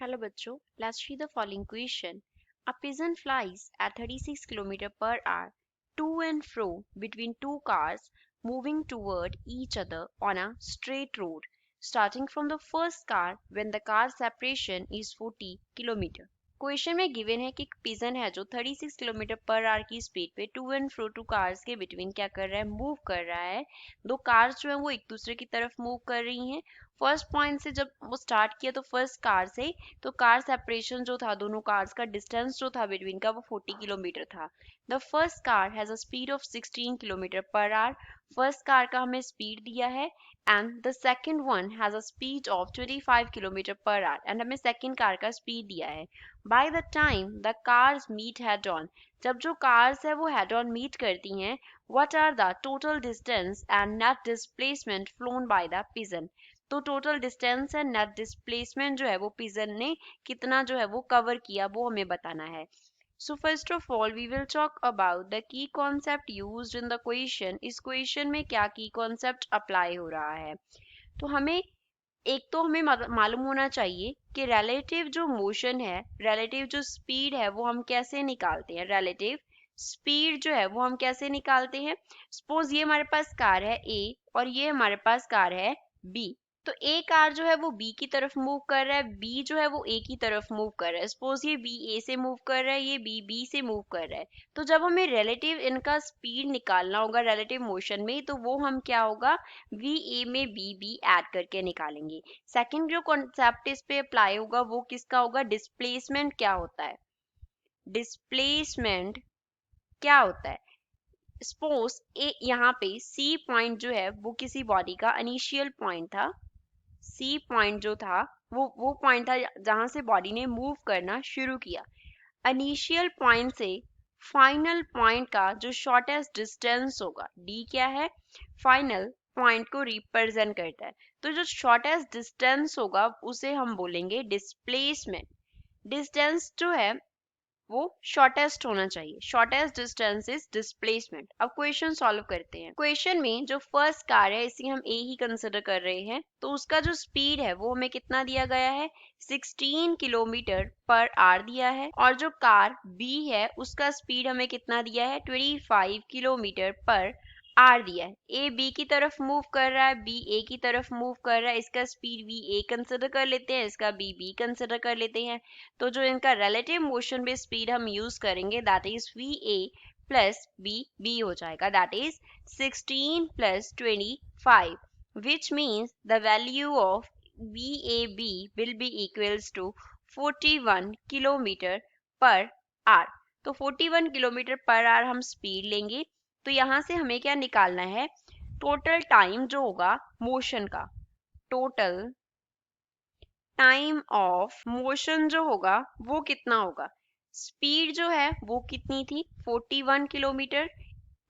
Hello बच्चों, let's see the following question. A pigeon flies at 36 km per hour to and fro between two cars moving toward each other on a straight road, starting from the first car when the car separation is 40 km. Question में given है कि एक pigeon है जो 36 kilometre per our की speed पे to and fro two cars के between क्या कर रहा है, मूव कर रहा है। दो कार्स जो है वो एक दूसरे की तरफ मूव कर रही हैं। फर्स्ट पॉइंट से जब वो स्टार्ट किया तो फर्स्ट कार से, तो कार सेपरेशन जो था, दोनों कार्स का डिस्टेंस जो था बिटवीन का, वो 40 किलोमीटर था। The first car has a speed of 16 kilometre per hour. First car का हमें स्पीड दिया है and the second one has a speed of 25 kilometre per hour and हमें सेकंड कार का स्पीड दिया है। By the time the cars meet head on, जब जो कार्स है वो हेड ऑन मीट करती हैं, what are the total distance and net displacement flown by the pigeon. तो total distance and net displacement जो है वो पिजन ने कितना जो है वो कवर किया, वो हमें बताना है। So first of all we will talk about the key concept used in the question. इस क्वेश्चन में क्या की कॉन्सेप्ट अप्लाई हो रहा है। तो हमें एक तो हमें मालूम होना चाहिए कि रिलेटिव जो मोशन है, रिलेटिव जो स्पीड है, वो हम कैसे निकालते हैं। रिलेटिव स्पीड जो है वो हम कैसे निकालते हैं। सपोज ये हमारे पास कार है ए और ये हमारे पास कार है बी। तो ए कार जो है वो बी की तरफ मूव कर रहा है, बी जो है वो ए की तरफ मूव कर रहा है। सपोज ये बी ए से मूव कर रहा है, ये बी बी से मूव कर रहा है। तो जब हमें रिलेटिव इनका स्पीड निकालना होगा रिलेटिव मोशन में, तो वो हम क्या होगा, वी ए में बी बी ऐड करके निकालेंगे। सेकंड जो कॉन्सेप्ट इस पे अप्लाई होगा वो किसका होगा, डिस्प्लेसमेंट क्या होता है। डिस्प्लेसमेंट क्या होता है। सपोज ए यहाँ पे सी पॉइंट जो है वो किसी बॉडी का इनिशियल पॉइंट था। सी पॉइंट जो था वो पॉइंट था जहां से बॉडी ने मूव करना शुरू किया। इनिशियल पॉइंट से फाइनल पॉइंट का जो शॉर्टेस्ट डिस्टेंस होगा, डी क्या है, फाइनल पॉइंट को रिप्रेजेंट करता है। तो जो शॉर्टेस्ट डिस्टेंस होगा उसे हम बोलेंगे डिस्प्लेसमेंट। डिस्टेंस जो है वो शॉर्टेस्ट होना चाहिए। Shortest distance is displacement. अब क्वेश्चन सॉल्व करते हैं। क्वेश्चन में जो फर्स्ट कार है इसे हम ए ही कंसिडर कर रहे हैं, तो उसका जो स्पीड है वो हमें कितना दिया गया है, 16 किलोमीटर पर आवर दिया है। और जो कार बी है उसका स्पीड हमें कितना दिया है, 25 किलोमीटर पर आर दिया है। ए बी की तरफ मूव कर रहा है, बी ए की तरफ मूव कर रहा है। इसका स्पीड वी ए कंसिडर कर लेते हैं, इसका बी बी कंसिडर कर लेते हैं। तो जो इनका रिलेटिव मोशन में स्पीड हम यूज करेंगे that is v a plus b b हो जाएगा, that is 16 plus 25, which means the value of VAB will be equals to 41 kilometre per our. तो 41 किलोमीटर पर आवर हम स्पीड लेंगे। तो यहाँ से हमें क्या निकालना है, टोटल टाइम जो होगा मोशन का, टोटल टाइम ऑफ मोशन जो होगा वो कितना होगा। स्पीड जो है वो कितनी थी, 41 किलोमीटर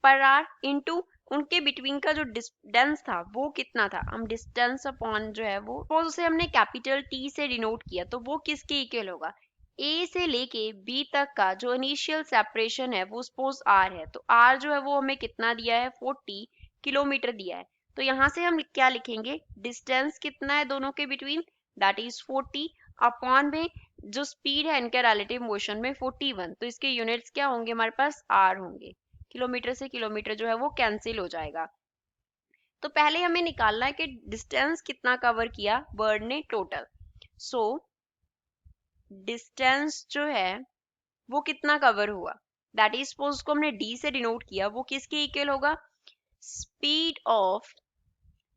पर आवर इनटू उनके बिटवीन का जो डिस्टेंस था वो कितना था। हम डिस्टेंस अपॉन जो है वो उसे हमने कैपिटल टी से डिनोट किया, तो वो किसके इक्वल होगा, ए से लेके बी तक का जो इनिशियल सेपरेशन है वो सपोज आर है। तो आर जो है वो हमें कितना दिया है, 40 किलोमीटर दिया है। तो यहाँ से हम क्या लिखेंगे, डिस्टेंस कितना है दोनों के बिटवीन, दैट इज 40 अपॉन में जो स्पीड है इनके रिलेटिव मोशन में 41। तो इसके यूनिट्स क्या होंगे, हमारे पास आर होंगे। किलोमीटर से किलोमीटर जो है वो कैंसिल हो जाएगा। तो पहले हमें निकालना है कि डिस्टेंस कितना कवर किया बर्ड ने टोटल। सो डिस्टेंस जो है वो कितना कवर हुआ, दैट इज सपोज को हमने डी से डिनोट किया, वो किसके इक्वल होगा, स्पीड ऑफ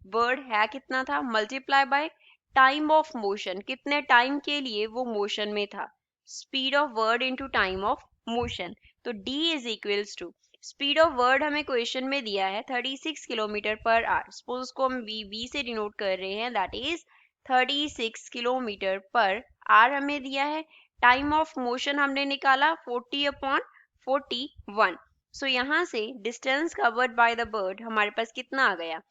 बर्ड है कितना था, multiply by time of motion, कितने टाइम के लिए वो मोशन में था, speed of bird into time of motion. तो d is equals to speed of bird हमें क्वेश्चन में दिया है 36 किलोमीटर पर आवर। सपोज उसको हम v से डिनोट कर रहे हैं, that is 36 kilometre per our हमें दिया है। टाइम ऑफ मोशन हमने निकाला 40 अपॉन 41। सो यहाँ से distance covered by the bird हमारे पास कितना आ गया,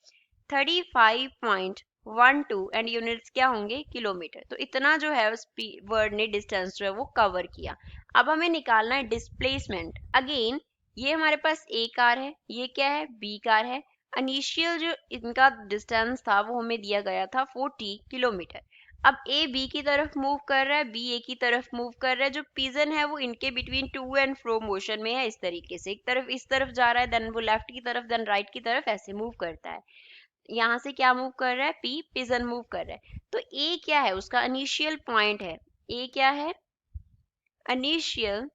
35.12 एंड यूनिट्स क्या होंगे, किलोमीटर। तो इतना जो है वर्ड ने डिस्टेंस जो है वो कवर किया। अब हमें निकालना है डिस्प्लेसमेंट। अगेन ये हमारे पास ए कार है, ये क्या है, बी कार है। इनिशियल जो इनका डिस्टेंस था वो हमें दिया गया था 40 किलोमीटर। अब ए बी की तरफ मूव कर रहा है, बी ए की तरफ मूव कर रहा है, जो पिजन है वो इनके between two and fro motion में है, इस तरीके से एक तरफ इस तरफ जा रहा है, देन वो लेफ्ट की तरफ, देन राइट की तरफ ऐसे मूव करता है। यहाँ से क्या मूव कर रहा है, पी पिजन मूव कर रहा है। तो ए क्या है, उसका इनिशियल पॉइंट है, ए क्या है, इनिशियल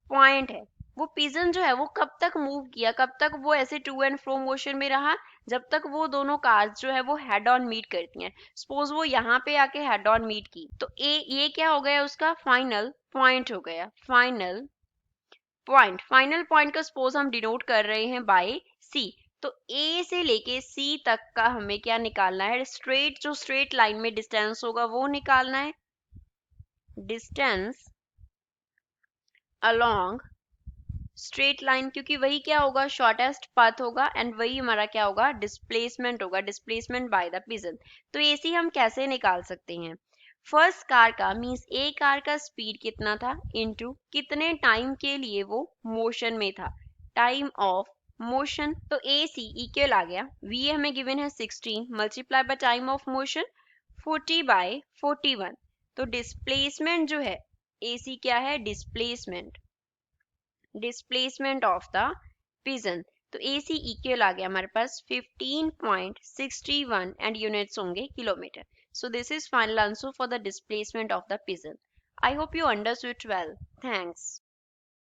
पॉइंट है। वो पिजन जो है वो कब तक मूव किया, कब तक वो ऐसे टू एंड फ्रो मोशन में रहा, जब तक वो दोनों कार्स जो है वो हेड ऑन मीट करती हैं। सपोज वो यहाँ पे आके हेड ऑन मीट की, तो ये क्या हो गया, उसका फाइनल पॉइंट हो गया, फाइनल पॉइंट। फाइनल पॉइंट का सपोज हम डिनोट कर रहे हैं बाय सी। तो ए से लेके सी तक का हमें क्या निकालना है, स्ट्रेट, जो स्ट्रेट लाइन में डिस्टेंस होगा वो निकालना है, डिस्टेंस अलोंग स्ट्रेट लाइन, क्योंकि वही क्या होगा, शॉर्टेस्ट पाथ होगा, एंड वही हमारा क्या होगा, डिस्प्लेसमेंट होगा, डिस्प्लेसमेंट बाय द पिजन। तो एसी हम कैसे निकाल सकते हैं, फर्स्ट कार का मींस ए कार का स्पीड कितना था, इनटू कितने टाइम के लिए वो मोशन में था, टाइम ऑफ मोशन। तो ए सी इक्वल आ गया, वी हमें गिवन है 16 multiply by time of motion 40/41। तो डिस्प्लेसमेंट जो है, ए सी क्या है, displacement, displacement of the pigeon. तो ए सी इक्वल आ गया हमारे पास 15.61 एंड यूनिट्स होंगे kilometre. So this is final answer for the displacement of the pigeon. I hope you understood well. Thanks.